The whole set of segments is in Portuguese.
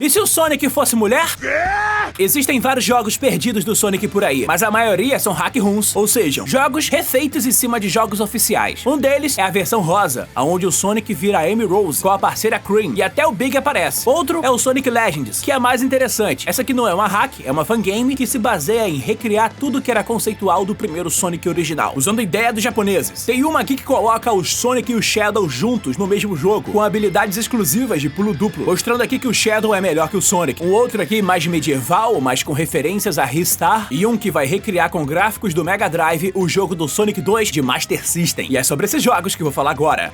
E se o Sonic fosse mulher? Existem vários jogos perdidos do Sonic por aí, mas a maioria são hack rooms, ou seja, jogos refeitos em cima de jogos oficiais. Um deles é a versão rosa, onde o Sonic vira Amy Rose com a parceira Cream, e até o Big aparece. Outro é o Sonic Legends, que é a mais interessante. Essa aqui não é uma hack, é uma fangame que se baseia em recriar tudo que era conceitual do primeiro Sonic original, usando a ideia dos japoneses. Tem uma aqui que coloca o Sonic e o Shadow juntos no mesmo jogo, com habilidades exclusivas de pulo duplo, mostrando aqui que o Shadow é melhor que o Sonic. Um outro aqui mais medieval, mas com referências a Ristar, e um que vai recriar com gráficos do Mega Drive o jogo do Sonic 2 de Master System. E é sobre esses jogos que eu vou falar agora.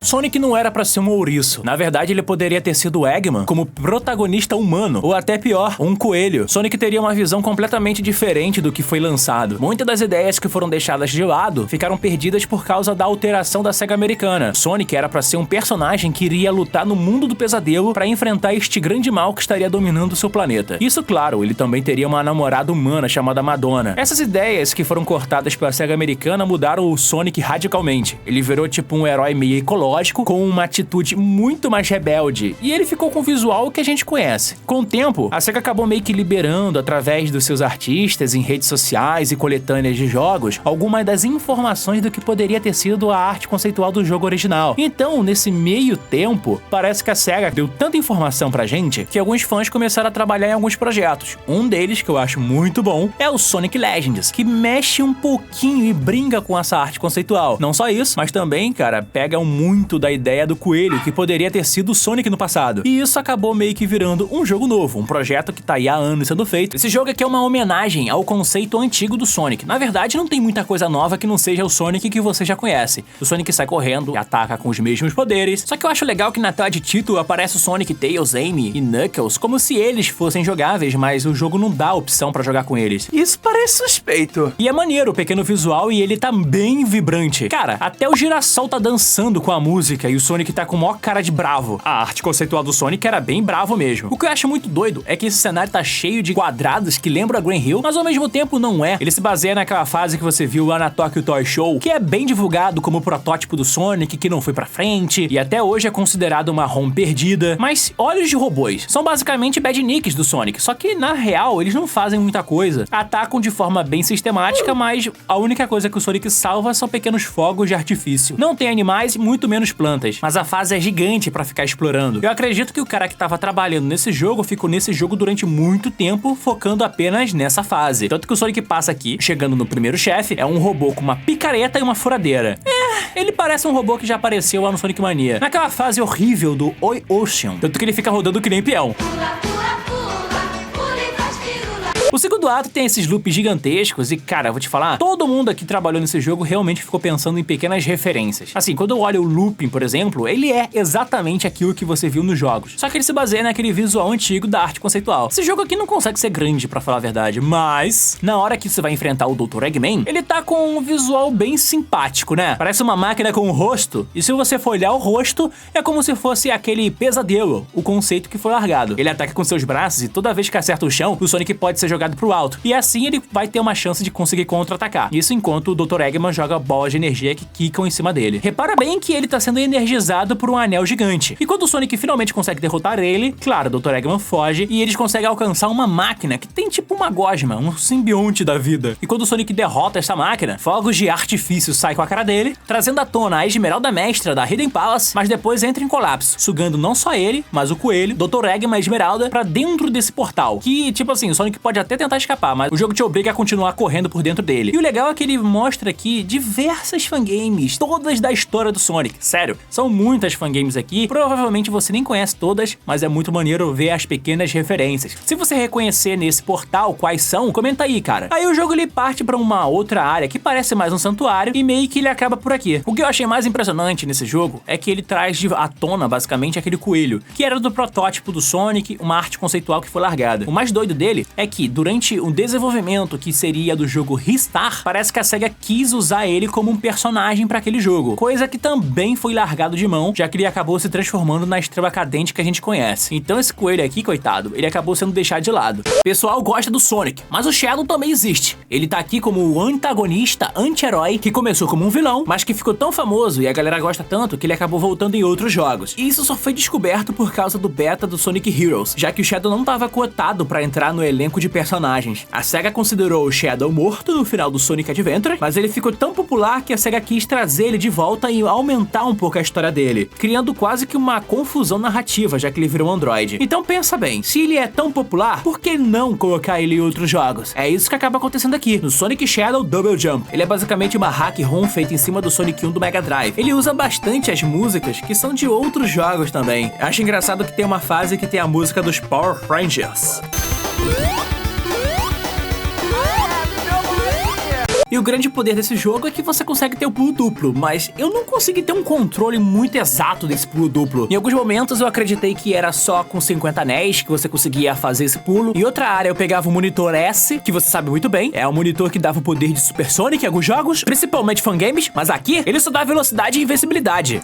Sonic não era pra ser um ouriço. Na verdade, ele poderia ter sido o Eggman como protagonista humano, ou até pior, um coelho. Sonic teria uma visão completamente diferente do que foi lançado. Muitas das ideias que foram deixadas de lado ficaram perdidas por causa da alteração da SEGA americana. Sonic era pra ser um personagem que iria lutar no mundo do pesadelo pra enfrentar este grande mal que estaria dominando o seu planeta. Isso, claro, ele também teria uma namorada humana chamada Madonna. Essas ideias que foram cortadas pela SEGA americana mudaram o Sonic radicalmente. Ele virou tipo um herói meio ecológico, com uma atitude muito mais rebelde, e ele ficou com o visual que a gente conhece. Com o tempo, a SEGA acabou meio que liberando, através dos seus artistas em redes sociais e coletâneas de jogos, algumas das informações do que poderia ter sido a arte conceitual do jogo original. Então, nesse meio tempo, parece que a SEGA deu tanta informação pra gente que alguns fãs começaram a trabalhar em alguns projetos. Um deles, que eu acho muito bom, é o Sonic Legends, que mexe um pouquinho e brinca com essa arte conceitual. Não só isso, mas também, cara, pega muito da ideia do coelho, que poderia ter sido o Sonic no passado. E isso acabou meio que virando um jogo novo, um projeto que tá aí há anos sendo feito. Esse jogo aqui é uma homenagem ao conceito antigo do Sonic. Na verdade, não tem muita coisa nova que não seja o Sonic que você já conhece. O Sonic sai correndo e ataca com os mesmos poderes. Só que eu acho legal que na tela de título aparece o Sonic, Tails, Amy e Knuckles como se eles fossem jogáveis, mas o jogo não dá opção pra jogar com eles. Isso parece suspeito. E é maneiro o pequeno visual, e ele tá bem vibrante. Cara, até o girassol tá dançando com a música e o Sonic tá com maior cara de bravo. A arte conceitual do Sonic era bem bravo mesmo. O que eu acho muito doido é que esse cenário tá cheio de quadrados que lembram a Green Hill, mas ao mesmo tempo não é. Ele se baseia naquela fase que você viu lá na Tokyo Toy Show, que é bem divulgado como o protótipo do Sonic, que não foi pra frente, e até hoje é considerado uma ROM perdida. Mas olhos de robôs são basicamente badniks do Sonic, só que na real eles não fazem muita coisa. Atacam de forma bem sistemática, mas a única coisa que o Sonic salva são pequenos fogos de artifício. Não tem animais e muito menos plantas, mas a fase é gigante pra ficar explorando. Eu acredito que o cara que tava trabalhando nesse jogo ficou nesse jogo durante muito tempo, focando apenas nessa fase. Tanto que o Sonic passa aqui, chegando no primeiro chefe, é um robô com uma picareta e uma furadeira. Ele parece um robô que já apareceu lá no Sonic Mania, naquela fase horrível do Oi Ocean. Tanto que ele fica rodando que nem peão. O segundo ato tem esses loops gigantescos e, cara, eu vou te falar, todo mundo aqui que trabalhou nesse jogo realmente ficou pensando em pequenas referências. Assim, quando eu olho o looping, por exemplo, ele é exatamente aquilo que você viu nos jogos, só que ele se baseia naquele visual antigo da arte conceitual. Esse jogo aqui não consegue ser grande, pra falar a verdade, mas na hora que você vai enfrentar o Dr. Eggman, ele tá com um visual bem simpático, né? Parece uma máquina com um rosto, e se você for olhar o rosto, é como se fosse aquele pesadelo, o conceito que foi largado. Ele ataca com seus braços e toda vez que acerta o chão, o Sonic pode ser jogado pro alto, e assim ele vai ter uma chance de conseguir contra-atacar. Isso enquanto o Dr. Eggman joga bolas de energia que quicam em cima dele. Repara bem que ele tá sendo energizado por um anel gigante. E quando o Sonic finalmente consegue derrotar ele, claro, o Dr. Eggman foge e eles conseguem alcançar uma máquina que tem tipo uma gosma, um simbionte da vida. E quando o Sonic derrota essa máquina, fogos de artifício saem com a cara dele, trazendo à tona a Esmeralda Mestra da Hidden Palace, mas depois entra em colapso, sugando não só ele, mas o coelho, Dr. Eggman e a Esmeralda pra dentro desse portal. Que, tipo assim, o Sonic pode até tentar escapar, mas o jogo te obriga a continuar correndo por dentro dele. E o legal é que ele mostra aqui diversas fangames, todas da história do Sonic. Sério, são muitas fangames aqui, provavelmente você nem conhece todas, mas é muito maneiro ver as pequenas referências. Se você reconhecer nesse portal quais são, comenta aí, cara. Aí o jogo ele parte pra uma outra área que parece mais um santuário e meio que ele acaba por aqui. O que eu achei mais impressionante nesse jogo é que ele traz à tona basicamente aquele coelho, que era do protótipo do Sonic, uma arte conceitual que foi largada. O mais doido dele é que durante um desenvolvimento que seria do jogo Ristar, parece que a SEGA quis usar ele como um personagem para aquele jogo, coisa que também foi largado de mão, já que ele acabou se transformando na estrela cadente que a gente conhece. Então esse coelho aqui, coitado, ele acabou sendo deixado de lado. O pessoal gosta do Sonic, mas o Shadow também existe. Ele tá aqui como o antagonista, anti-herói, que começou como um vilão, mas que ficou tão famoso e a galera gosta tanto que ele acabou voltando em outros jogos. E isso só foi descoberto por causa do beta do Sonic Heroes, já que o Shadow não estava cotado para entrar no elenco de personagens. A SEGA considerou o Shadow morto no final do Sonic Adventure, mas ele ficou tão popular que a SEGA quis trazer ele de volta e aumentar um pouco a história dele, criando quase que uma confusão narrativa, já que ele virou um androide. Então pensa bem, se ele é tão popular, por que não colocar ele em outros jogos? É isso que acaba acontecendo aqui, no Sonic Shadow Double Jump. Ele é basicamente uma hack ROM feita em cima do Sonic 1 do Mega Drive. Ele usa bastante as músicas que são de outros jogos também. Eu acho engraçado que tem uma fase que tem a música dos Power Rangers. E o grande poder desse jogo é que você consegue ter o pulo duplo, mas eu não consegui ter um controle muito exato desse pulo duplo. Em alguns momentos eu acreditei que era só com 50 anéis que você conseguia fazer esse pulo. Em outra área eu pegava o monitor S, que você sabe muito bem, é o monitor que dava o poder de Super Sonic em alguns jogos, principalmente fangames, mas aqui ele só dá velocidade e invencibilidade.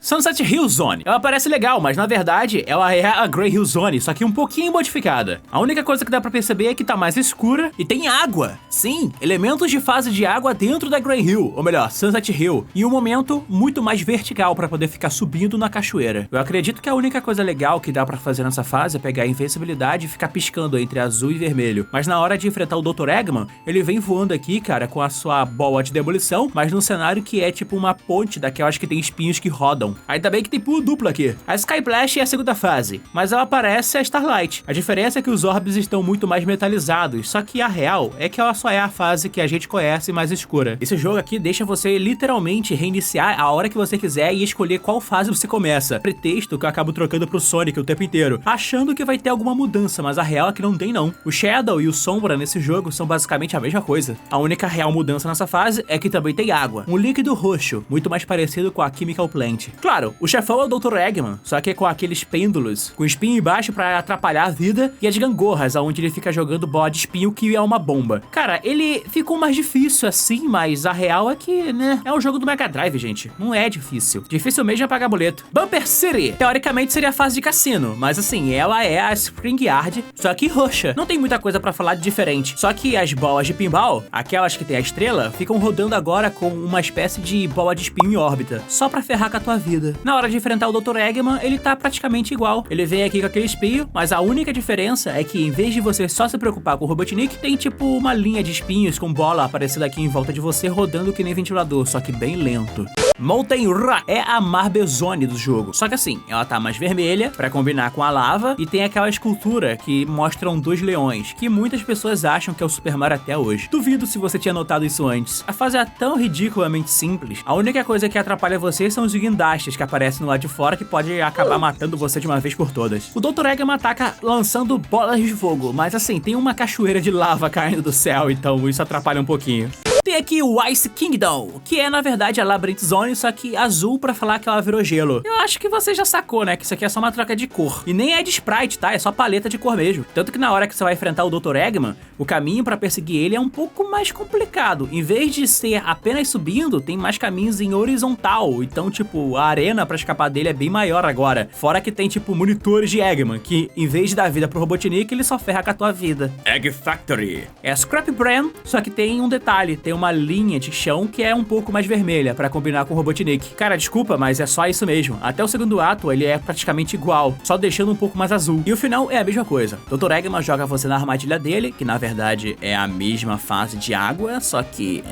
Sunset Hill Zone. Ela parece legal, mas na verdade ela é a Grey Hill Zone, só que um pouquinho modificada. A única coisa que dá pra perceber é que tá mais escura e tem água. Sim, elementos de fase de água dentro da Grey Hill, ou melhor, Sunset Hill. E um momento muito mais vertical pra poder ficar subindo na cachoeira. Eu acredito que a única coisa legal que dá pra fazer nessa fase é pegar a invencibilidade e ficar piscando entre azul e vermelho. Mas na hora de enfrentar o Dr. Eggman, ele vem voando aqui, cara, com a sua bola de demolição, mas num cenário que é tipo uma ponte daquelas que tem espinhos que rodam. Ainda bem que tem pulo duplo aqui. A Sky Blast é a segunda fase, mas ela parece a Starlight. A diferença é que os orbes estão muito mais metalizados, só que a real é que ela só é a fase que a gente conhece mais escura. Esse jogo aqui deixa você literalmente reiniciar a hora que você quiser e escolher qual fase você começa. Pretexto que eu acabo trocando pro Sonic o tempo inteiro, achando que vai ter alguma mudança, mas a real é que não tem não. O Shadow e o Sombra nesse jogo são basicamente a mesma coisa. A única real mudança nessa fase é que também tem água. Um líquido roxo, muito mais parecido com a Chemical Plant. Claro, o chefão é o Dr. Eggman, só que é com aqueles pêndulos, com espinho embaixo pra atrapalhar a vida, e as gangorras, onde ele fica jogando bola de espinho que é uma bomba. Cara, ele ficou mais difícil assim, mas a real é que, né, é um jogo do Mega Drive, gente. Não é difícil. Difícil mesmo é pagar boleto. Bumper City, teoricamente seria a fase de cassino, mas assim, ela é a Spring Yard, só que roxa. Não tem muita coisa pra falar de diferente, só que as bolas de pinball, aquelas que tem a estrela, ficam rodando agora com uma espécie de bola de espinho em órbita, só pra ferrar com a tua vida. Na hora de enfrentar o Dr. Eggman, ele tá praticamente igual. Ele vem aqui com aquele espinho, mas a única diferença é que em vez de você só se preocupar com o Robotnik, tem tipo uma linha de espinhos com bola aparecendo aqui em volta de você, rodando que nem ventilador, só que bem lento. Molten Ra é a Marble Zone do jogo, só que assim, ela tá mais vermelha pra combinar com a lava e tem aquela escultura que mostram dois leões, que muitas pessoas acham que é o Super Mario até hoje. Duvido se você tinha notado isso antes. A fase é tão ridiculamente simples, a única coisa que atrapalha você são os guindastes que aparecem no lado de fora que pode acabar matando você de uma vez por todas. O Dr. Eggman ataca lançando bolas de fogo, mas assim, tem uma cachoeira de lava caindo do céu, então isso atrapalha um pouquinho. Tem aqui o Ice Kingdom, que é na verdade a Labyrinth Zone, só que azul pra falar que ela virou gelo. Eu acho que você já sacou, né, que isso aqui é só uma troca de cor. E nem é de sprite, tá? É só paleta de cor mesmo. Tanto que na hora que você vai enfrentar o Dr. Eggman, o caminho pra perseguir ele é um pouco mais complicado. Em vez de ser apenas subindo, tem mais caminhos em horizontal. Então, tipo, a arena pra escapar dele é bem maior agora. Fora que tem, tipo, monitores de Eggman, que em vez de dar vida pro Robotnik, ele só ferra com a tua vida. Egg Factory. É Scrap Brain, só que tem um detalhe. Tem uma linha de chão que é um pouco mais vermelha pra combinar com o Robotnik. Cara, desculpa, mas é só isso mesmo. Até o segundo ato ele é praticamente igual, só deixando um pouco mais azul. E o final é a mesma coisa. Dr. Eggman joga você na armadilha dele, que na verdade é a mesma fase de água, só que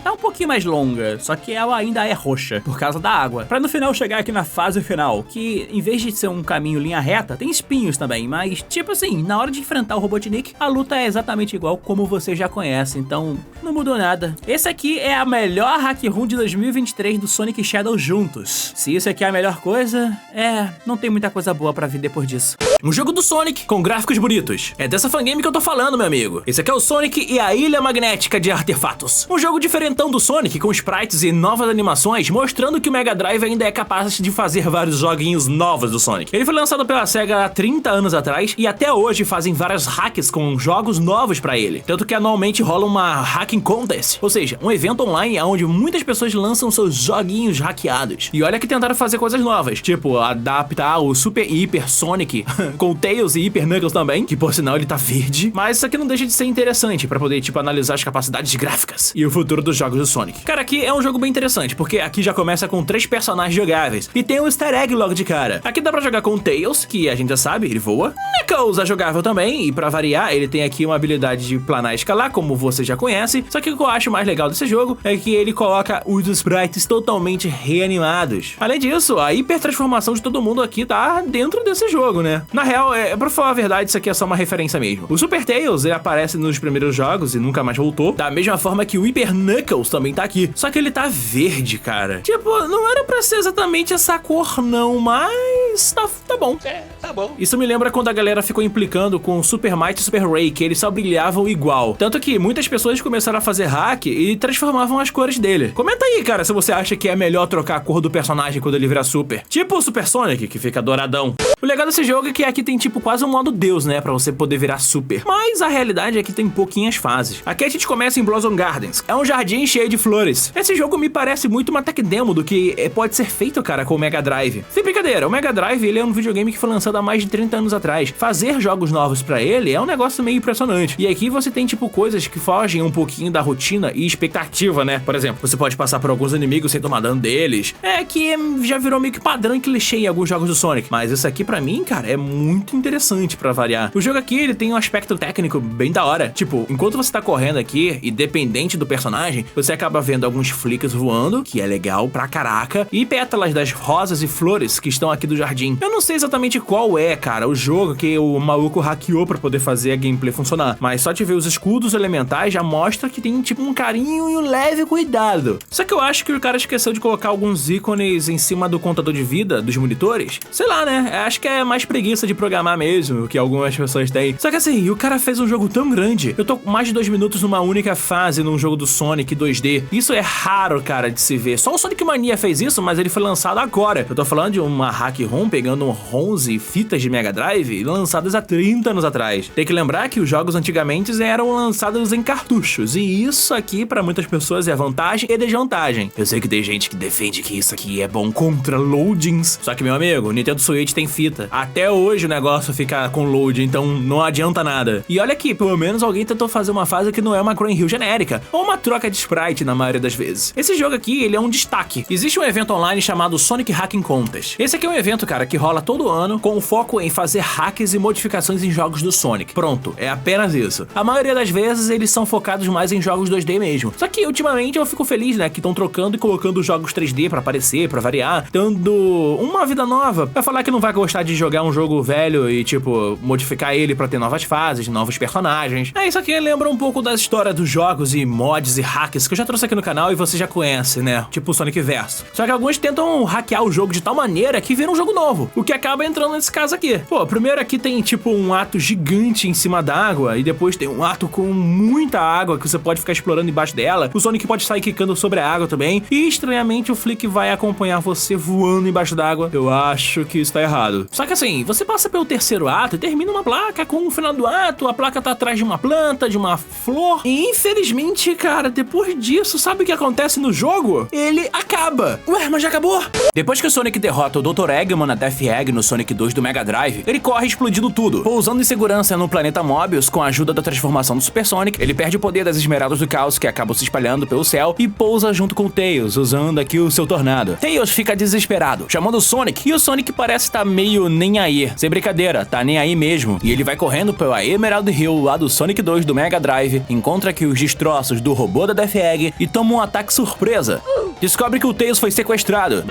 tá um pouquinho mais longa, só que ela ainda é roxa, por causa da água. Pra no final chegar aqui na fase final, que em vez de ser um caminho linha reta, tem espinhos também, mas tipo assim, na hora de enfrentar o Robotnik, a luta é exatamente igual como você já conhece, então não mudou nada. Esse aqui é a melhor hack room de 2023 do Sonic Shadow juntos. Se isso aqui é a melhor coisa, não tem muita coisa boa pra vir depois disso. Um jogo do Sonic com gráficos bonitos. É dessa fangame que eu tô falando, meu amigo. Esse aqui é o Sonic e a Ilha Magnética de Artefatos. Um jogo diferentão do Sonic, com sprites e novas animações, mostrando que o Mega Drive ainda é capaz de fazer vários joguinhos novos do Sonic. Ele foi lançado pela SEGA há 30 anos atrás e até hoje fazem várias hacks com jogos novos pra ele. Tanto que anualmente rola uma Hacking Contest, ou seja, um evento online onde muitas pessoas lançam seus joguinhos hackeados. E olha que tentaram fazer coisas novas, tipo adaptar o Super e Hyper Sonic com Tails e Hyper Knuckles também, que por sinal ele tá verde. Mas isso aqui não deixa de ser interessante pra poder, tipo, analisar as capacidades gráficas e o futuro dos jogos do Sonic. Cara, aqui é um jogo bem interessante, porque aqui já começa com 3 personagens jogáveis e tem um easter egg logo de cara. Aqui dá pra jogar com o Tails, que a gente já sabe, ele voa. Knuckles é jogável também, e pra variar, ele tem aqui uma habilidade de planar e escalar, como você já conhece. Só que o que eu acho mais legal desse jogo é que ele coloca os sprites totalmente reanimados. Além disso, a hipertransformação de todo mundo aqui tá dentro desse jogo, né? Na real, pra falar a verdade, isso aqui é só uma referência mesmo. O Super Tails, ele aparece nos primeiros jogos e nunca mais voltou, da mesma forma que o Hyper Knuckles também tá aqui. Só que ele tá verde, cara. Tipo, não era pra ser exatamente essa cor não, mas tá bom. É, tá bom. Isso me lembra quando a galera ficou implicando com o Super Might e Super Ray, que eles só brilhavam igual. Tanto que muitas pessoas começaram a fazer hack e transformavam as cores dele. Comenta aí, cara, se você acha que é melhor trocar a cor do personagem quando ele vira Super. Tipo o Super Sonic, que fica douradão. O legal desse jogo é que aqui tem tipo quase um modo Deus, né, pra você poder virar Super. Mas a realidade é que tem pouquinhas fases. Aqui a gente começa em Blossom Gardens. É um jardim cheio de flores. Esse jogo me parece muito uma tech demo do que pode ser feito, cara, com o Mega Drive. Sem brincadeira, o Mega Drive, ele é um videogame que foi lançado há mais de 30 anos atrás. Fazer jogos novos pra ele é um negócio meio impressionante. E aqui você tem tipo coisas que fogem um pouquinho da rotina e expectativa, né? Por exemplo, você pode passar por alguns inimigos sem tomar dano deles. É que já virou meio que padrão e clichê em alguns jogos do Sonic. Mas isso aqui pra mim, cara, é muito interessante pra variar. O jogo aqui, ele tem um aspecto técnico bem da hora. Tipo, enquanto você tá correndo aqui, e dependente do personagem, você acaba vendo alguns flicks voando, que é legal pra caraca, e pétalas das rosas e flores que estão aqui do jardim. Eu não sei exatamente qual é, cara, o jogo que o maluco hackeou pra poder fazer a gameplay funcionar, mas só de ver os escudos elementais já mostra que tem tipo um carinho e um leve cuidado. Só que eu acho que o cara esqueceu de colocar alguns ícones em cima do contador de vida dos monitores. Sei lá, né? Acho que é mais preguiça de programar mesmo, que algumas pessoas têm. Só que assim, o cara fez um jogo tão grande. Eu tô com mais de 2 minutos numa única fase num jogo do Sonic 2D. Isso é raro, cara, de se ver. Só o Sonic Mania fez isso, mas ele foi lançado agora. Eu tô falando de uma hack ROM pegando ROMs e fitas de Mega Drive lançadas há 30 anos atrás. Tem que lembrar que os jogos antigamente eram lançados em cartuchos, e isso aqui pra muitas pessoas é vantagem e desvantagem. Eu sei que tem gente que defende que isso aqui é bom contra loadings, só que, meu amigo, o Nintendo Switch tem fita. Até hoje o negócio fica com load, então não adianta nada. E olha aqui, pelo menos alguém tentou fazer uma fase que não é uma Green Hill genérica, ou uma troca de sprite na maioria das vezes. Esse jogo aqui, ele é um destaque. Existe um evento online chamado Sonic Hacking Contest. Esse aqui é um evento, cara, que rola todo ano com o foco em fazer hacks e modificações em jogos do Sonic. Pronto, é apenas isso. A maioria das vezes eles são focados mais em jogos 2D mesmo. Só que ultimamente eu fico feliz, né, que estão trocando e colocando jogos 3D pra aparecer, pra variar, dando uma vida nova. Pra falar que não vai gostar de jogar um jogo velho e, tipo, modificar ele pra ter novas fases, novos personagens. Isso aqui lembra um pouco da história dos jogos e mods e hacks que eu já trouxe aqui no canal e você já conhece, né? Tipo o Sonic Verso. Só que alguns tentam hackear o jogo de tal maneira que vira um jogo novo, o que acaba entrando nesse caso aqui. Pô, primeiro aqui tem tipo um ato gigante em cima d'água e depois tem um ato com muita água que você pode ficar explorando embaixo dela. O Sonic pode sair quicando sobre a água também e estranhamente o Flick vai acompanhar você voando embaixo d'água. Eu acho que isso tá errado. Só que assim, você passa pelo terceiro ato e termina uma placa com o final do ato, a placa tá atrás de uma planta, de uma flor e infelizmente, cara, depois disso, sabe o que acontece no jogo? Ele acaba. Ué, mas já acabou? Depois que o Sonic derrota o Dr. Eggman na Death Egg no Sonic 2 do Mega Drive, ele corre explodindo tudo, pousando em segurança no planeta Mobius com a ajuda da transformação do Super Sonic. Ele perde o poder das Esmeraldas do Caos, que acabam se espalhando pelo céu, e pousa junto com o Tails, usando aqui o seu tornado. Tails fica desesperado, chamando o Sonic, e o Sonic parece estar meio nem aí. Sem brincadeira, tá nem aí mesmo. E ele vai correndo pela Emerald Hill lá do Sonic 2 do Mega Drive, encontra aqui os destroços do robô da Death Egg e toma um ataque surpresa. Descobre que o Tails foi sequestrado.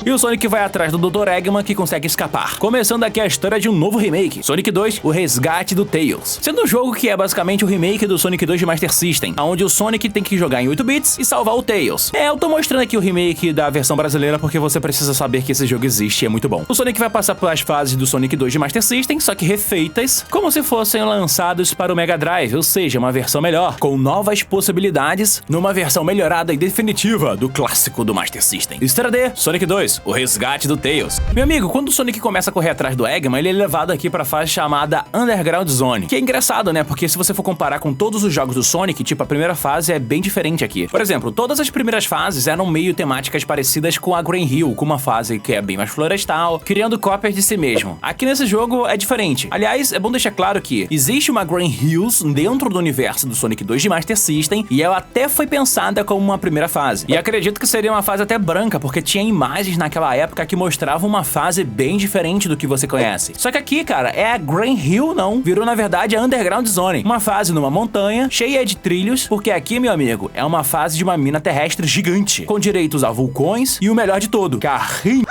E o Sonic vai atrás do Dr. Eggman, que consegue escapar. Começando aqui a história de um novo remake, Sonic 2, o resgate do Tails. Sendo um jogo que é basicamente o remake do Sonic 2 de Master System, onde o Sonic tem que jogar em 8 bits e salvar o Tails. Eu tô mostrando aqui o remake da versão brasileira porque você precisa saber que esse jogo existe e é muito bom. O Sonic vai passar pelas fases do Sonic 2 de Master System, só que refeitas, como se fossem lançados para o Mega Drive, ou seja, uma versão melhor, com novas possibilidades, numa versão melhorada e definitiva do clássico do Master System. História de Sonic 2, o resgate do Tails. Meu amigo, quando o Sonic começa a correr atrás do Eggman, ele é levado aqui pra fase chamada Underground Zone, que é engraçado, né? Porque se você for comparar com todos os jogos do Sonic, tipo, a primeira fase é bem diferente aqui. Por exemplo, todas as primeiras fases eram meio temáticas parecidas com a Green Hill, com uma fase que é bem mais florestal, criando cópias de si mesmo. Aqui nesse jogo é diferente. Aliás, é bom deixar claro que existe uma Green Hills dentro do universo do Sonic 2 de Master System, e ela até foi pensada como uma primeira fase. E acredito que seria uma fase até branca, porque tinha imagens naquela época que mostravam uma fase bem diferente do que você conhece. Só que aqui, cara, é a Green Hill não, virou na verdade a Underground Zone, uma fase numa montanha, cheia de trilhos, porque aqui, meu amigo, é uma fase de uma mina terrestre gigante, com direitos a vulcões e o melhor de tudo, carrinho.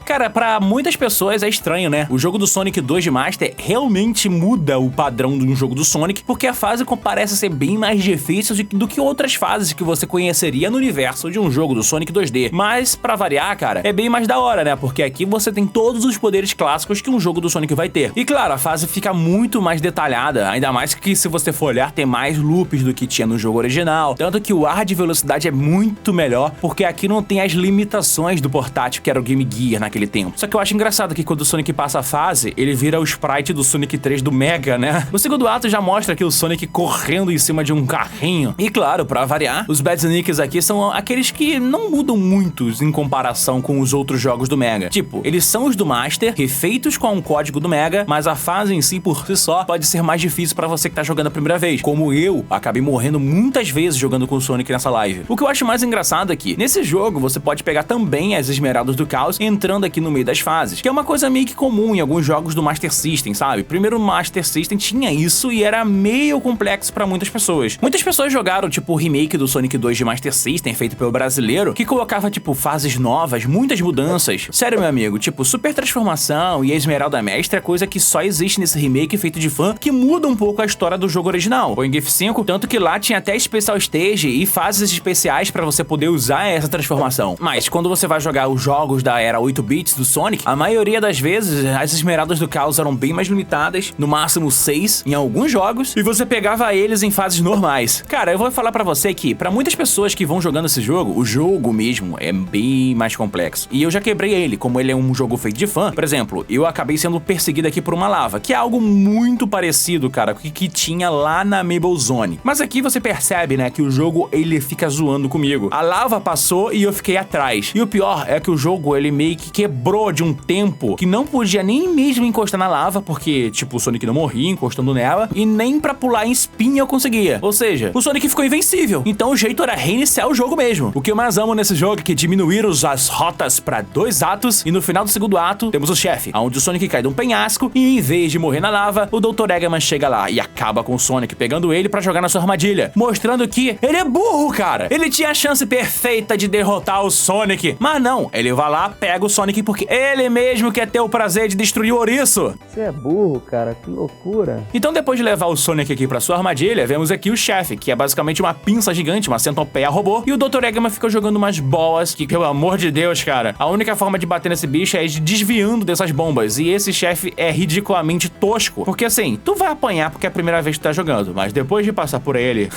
Cara, pra muitas pessoas é estranho, né? O jogo do Sonic 2 de Master realmente muda o padrão de um jogo do Sonic, porque a fase parece ser bem mais difícil do que outras fases que você conheceria no universo de um jogo do Sonic 2D. Mas, pra variar, cara, é bem mais da hora, né? Porque aqui você tem todos os poderes clássicos que um jogo do Sonic vai ter. E claro, a fase fica muito mais detalhada, ainda mais que se você for olhar, tem mais loops do que tinha no jogo original. Tanto que o ar de velocidade é muito melhor, porque aqui não tem as limitações do portátil que era o Game Gear naquele tempo. Só que eu acho engraçado que quando o Sonic passa a fase, ele vira o sprite do Sonic 3 do Mega, né? No segundo ato já mostra que o Sonic correndo em cima de um carrinho. E claro, pra variar, os Badniks aqui são aqueles que não mudam muito em comparação com os outros jogos do Mega. Tipo, eles são os do Master, refeitos com um código do Mega, mas a fase em si, por si só, pode ser mais difícil pra você que tá jogando a primeira vez. Como eu, acabei morrendo muitas vezes jogando com o Sonic nessa live. O que eu acho mais engraçado aqui, nesse jogo você pode pegar também as Esmeraldas do Caos entrando aqui no meio das fases, que é uma coisa meio que comum em alguns jogos do Master System, sabe? Primeiro o Master System tinha isso e era meio complexo pra muitas pessoas. Muitas pessoas jogaram, tipo, o remake do Sonic 2 de Master System, feito pelo brasileiro, que colocava, tipo, fases novas, muitas mudanças. Sério, meu amigo, tipo, super transformação e a Esmeralda Mestra é coisa que só existe nesse remake feito de fã, que muda um pouco a história do jogo original. Ou em GIF 5, tanto que lá tinha até Special Stage e fases especiais pra você poder usar essa transformação. Mas quando você vai jogar os jogos da era 8 bits do Sonic, a maioria das vezes as Esmeraldas do Caos eram bem mais limitadas, no máximo 6 em alguns jogos, e você pegava eles em fases normais. Cara, eu vou falar pra você que pra muitas pessoas que vão jogando esse jogo, o jogo mesmo é bem mais complexo. E eu já quebrei ele, como ele é um jogo feito de fã. Por exemplo, eu acabei sendo perseguido aqui por uma lava, que é algo muito parecido, cara, que tinha lá na Mabel Zone. Mas aqui você percebe, né, que o jogo ele fica zoando comigo. A lava passou e eu fiquei atrás. E o pior é que o jogo ele meio que quebrou de um tempo que não podia nem mesmo encostar na lava, porque, tipo, o Sonic não morria encostando nela, e nem pra pular em espinha eu conseguia. Ou seja, o Sonic ficou invencível. Então o jeito era reiniciar o jogo mesmo. O que eu mais amo nesse jogo é que diminuíram as rotas pra 2 atos, e no final do segundo ato temos o chefe, onde o Sonic cai de um penhasco, e em vez de morrer na lava, o Dr. Eggman chega lá e acaba com o Sonic, pegando ele pra jogar na sua armadilha, mostrando que ele é burro, cara. Ele tinha a chance perfeita de derrotar o Sonic, mas não, ele vai lá, pega o Sonic porque ele mesmo quer ter o prazer de destruir o ouriço. Você é burro, cara, que loucura. Então depois de levar o Sonic aqui pra sua armadilha, vemos aqui o chefe, que é basicamente uma pinça gigante, uma centopeia robô, e o Dr. Eggman fica jogando umas bolas que, pelo amor de Deus, cara, a única forma de bater nesse bicho é desviando dessas bombas, e esse chefe é ridiculamente tosco, porque assim, tu vai apanhar porque é a primeira vez que tu tá jogando, mas depois de passar por ele,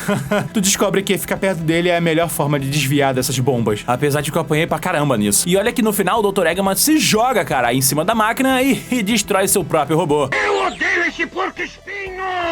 tu descobre que ficar perto dele é a melhor forma de desviar dessas bombas, apesar de que eu apanhei pra caramba nisso. E olha que no final o Dr. Eggman se joga, cara, em cima da máquina e destrói seu próprio robô. Eu odeio esse porco espinho!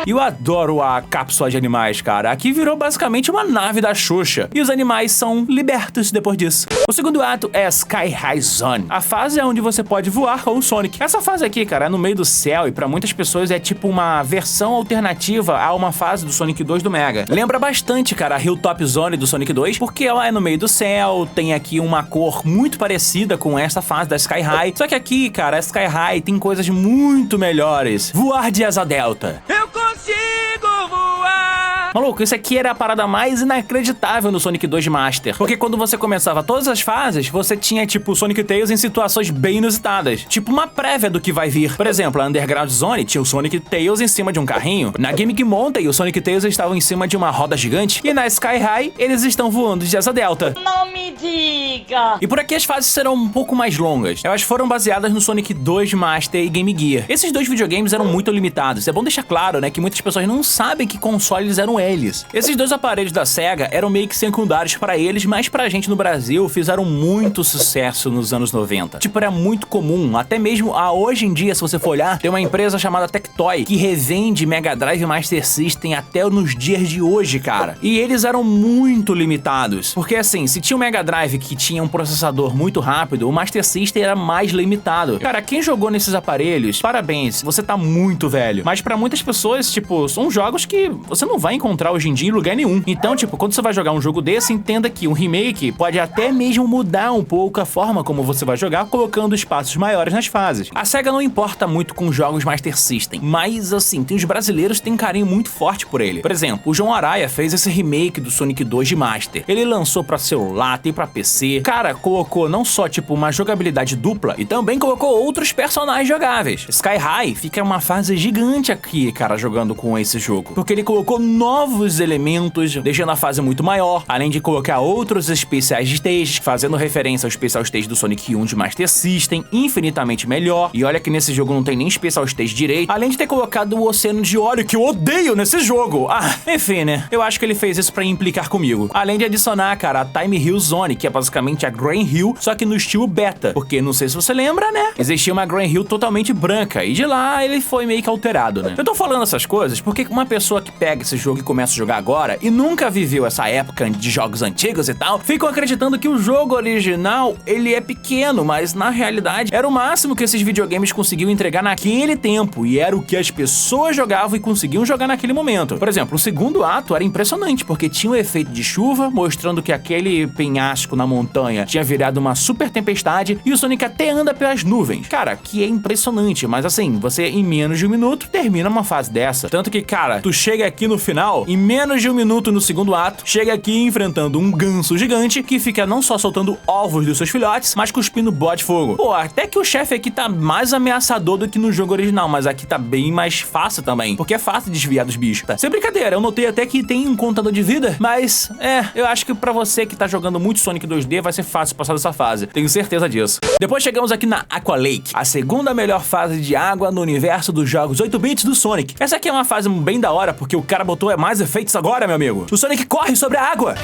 E eu adoro a cápsula de animais, cara. Aqui virou basicamente uma nave da Xuxa. E os animais são libertos depois disso. O segundo ato é a Sky High Zone. A fase é onde você pode voar com o Sonic. Essa fase aqui, cara, é no meio do céu e pra muitas pessoas é tipo uma versão alternativa a uma fase do Sonic 2 do Mega. Lembra bastante, cara, a Hilltop Zone do Sonic 2, porque ela é no meio do céu, tem aqui uma cor muito parecida com essa fase da Sky High. Só que aqui, cara, a Sky High tem coisas muito melhores. Voar de asa delta. Eu consigo voar! Maluco, isso aqui era a parada mais inacreditável no Sonic 2 Master. Porque quando você começava todas as fases, você tinha, tipo, Sonic e Tails em situações bem inusitadas. Tipo uma prévia do que vai vir. Por exemplo, a Underground Zone tinha o Sonic e Tails em cima de um carrinho. Na Gimmick Mountain, o Sonic e Tails estavam em cima de uma roda gigante. E na Sky High, eles estão voando de asa delta. Não me diga! E por aqui as fases serão um pouco mais longas. Elas foram baseadas no Sonic 2 Master e Game Gear. Esses dois videogames eram muito limitados. É bom deixar claro, né, que muitas pessoas não sabem que consoles eram eles. Esses dois aparelhos da Sega eram meio que secundários pra eles, mas pra gente no Brasil fizeram muito sucesso nos anos 90. Tipo, era muito comum, até mesmo hoje em dia, se você for olhar, tem uma empresa chamada Tectoy que revende Mega Drive e Master System até nos dias de hoje, cara. E eles eram muito limitados, porque assim, se tinha um Mega Drive que tinha um processador muito rápido, o Master System era mais limitado. Cara, quem jogou nesses aparelhos, parabéns, você tá muito velho. Mas pra muitas pessoas, tipo, são jogos que você não vai encontrar hoje em dia em lugar nenhum. Então, tipo, quando você vai jogar um jogo desse, entenda que um remake pode até mesmo mudar um pouco a forma como você vai jogar, colocando espaços maiores nas fases. A SEGA não importa muito com jogos Master System, mas assim, tem os brasileiros que têm um carinho muito forte por ele. Por exemplo, o João Araya fez esse remake do Sonic 2 de Master. Ele lançou pra celular, tem pra PC. Cara, colocou não só, tipo, uma jogabilidade dupla, e também colocou outros personagens jogáveis. Sky High fica uma fase gigante aqui, cara, jogando com esse jogo, porque ele colocou novos elementos, deixando a fase muito maior, além de colocar outros especiais stages, fazendo referência ao Special Stage do Sonic 1 de Master System, infinitamente melhor. E olha que nesse jogo não tem nem Special Stage direito, além de ter colocado o Oceano de Óleo, que eu odeio nesse jogo. Enfim, né? Eu acho que ele fez isso pra implicar comigo. Além de adicionar, cara, a Time Hill Zone, que é basicamente a Green Hill, só que no estilo beta, porque não sei se você lembra, né? Existia uma Green Hill totalmente branca, e de lá ele foi meio que alterado, né? Eu tô falando essas coisas porque uma pessoa que pega esse jogo e começa a jogar agora e nunca viveu essa época de jogos antigos e tal, ficam acreditando que o jogo original, ele é pequeno, mas na realidade era o máximo que esses videogames conseguiam entregar naquele tempo, e era o que as pessoas jogavam e conseguiam jogar naquele momento. Por exemplo, o segundo ato era impressionante, porque tinha o efeito de chuva, mostrando que aquele penhasco na montanha tinha virado uma super tempestade, e o Sonic até anda pelas nuvens. Cara, que é impressionante, mas assim, você em menos de um minuto termina uma fase dessa. Tanto que, cara, tu chega aqui no final, em menos de um minuto no segundo ato, chega aqui enfrentando um ganso gigante que fica não só soltando ovos dos seus filhotes, mas cuspindo bola de fogo. Pô, até que o chefe aqui tá mais ameaçador do que no jogo original, mas aqui tá bem mais fácil também, porque é fácil desviar dos bichos, tá? Sem brincadeira, eu notei até que tem um contador de vida, mas eu acho que pra você que tá jogando muito Sonic 2D vai ser fácil passar dessa fase, tenho certeza disso. Depois chegamos aqui na Aqua Lake, a segunda melhor fase de água no universo dos jogos 8 bits do Sonic. Essa aqui é uma fase bem da hora, porque o cara botou mais efeitos agora, meu amigo. O Sonic corre sobre a água.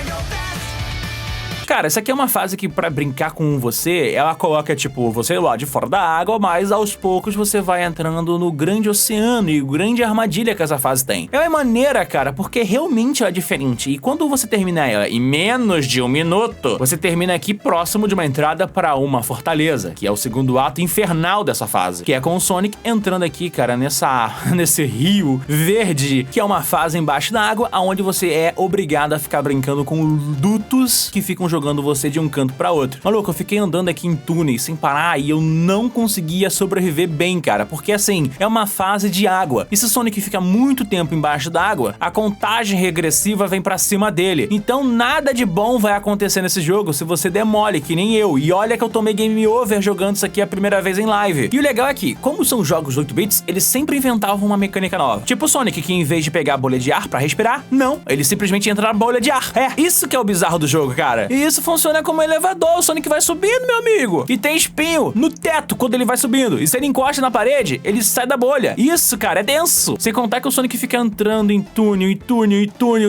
Cara, essa aqui é uma fase que, pra brincar com você, ela coloca, tipo, você lá de fora da água, mas aos poucos você vai entrando no grande oceano e grande armadilha que essa fase tem. Ela é maneira, cara, porque realmente ela é diferente. E quando você termina ela em menos de um minuto, você termina aqui próximo de uma entrada pra uma fortaleza, que é o segundo ato infernal dessa fase, que é com o Sonic entrando aqui, cara, nesse rio verde, que é uma fase embaixo da água, onde você é obrigado a ficar brincando com dutos que ficam jogando você de um canto pra outro. Maluco, eu fiquei andando aqui em túneis sem parar e eu não conseguia sobreviver bem, cara, porque assim, é uma fase de água. E se o Sonic fica muito tempo embaixo d'água, a contagem regressiva vem pra cima dele. Então nada de bom vai acontecer nesse jogo se você der mole, que nem eu. E olha que eu tomei game over jogando isso aqui a primeira vez em live. E o legal é que, como são jogos 8 bits, eles sempre inventavam uma mecânica nova. Tipo o Sonic, que em vez de pegar a bolha de ar pra respirar, não, ele simplesmente entra na bolha de ar. É, isso que é o bizarro do jogo, cara. E isso funciona como um elevador, o Sonic vai subindo, meu amigo. E tem espinho no teto quando ele vai subindo. E se ele encosta na parede, ele sai da bolha. Isso, cara, é denso. Sem contar que o Sonic fica entrando em túnel,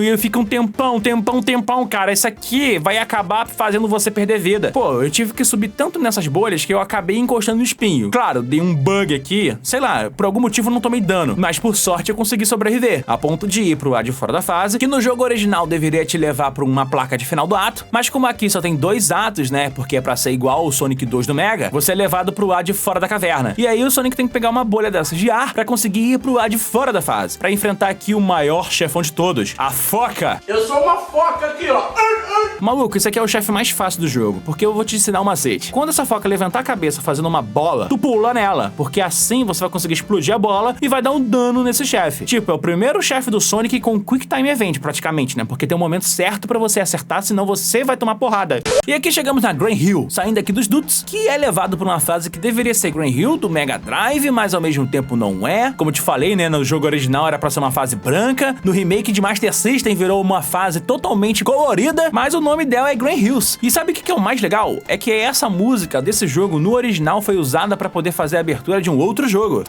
e ele fica um tempão, cara. Isso aqui vai acabar fazendo você perder vida. Pô, eu tive que subir tanto nessas bolhas que eu acabei encostando no espinho. Claro, dei um bug aqui, sei lá, por algum motivo eu não tomei dano, mas por sorte eu consegui sobreviver, a ponto de ir pro lado de fora da fase, que no jogo original deveria te levar pra uma placa de final do ato, mas como aqui só tem 2 atos, né, porque é pra ser igual o Sonic 2 do Mega, você é levado pro ar de fora da caverna. E aí o Sonic tem que pegar uma bolha dessas de ar pra conseguir ir pro ar de fora da fase, pra enfrentar aqui o maior chefão de todos, a foca. Eu sou uma foca aqui, ó. Maluco, esse aqui é o chefe mais fácil do jogo, porque eu vou te ensinar um macete. Quando essa foca levantar a cabeça fazendo uma bola, tu pula nela, porque assim você vai conseguir explodir a bola e vai dar um dano nesse chefe. Tipo, é o primeiro chefe do Sonic com Quick Time Event, praticamente, né? Porque tem um momento certo pra você acertar, senão você vai tomar porrada. E aqui chegamos na Green Hill, saindo aqui dos dutos, que é levado por uma fase que deveria ser Green Hill do Mega Drive, mas ao mesmo tempo não é. Como eu te falei, né? No jogo original era pra ser uma fase branca, no remake de Master System virou uma fase totalmente colorida, mas o nome dela é Green Hills. E sabe o que é o mais legal? É que essa música desse jogo no original foi usada pra poder fazer a abertura de um outro jogo.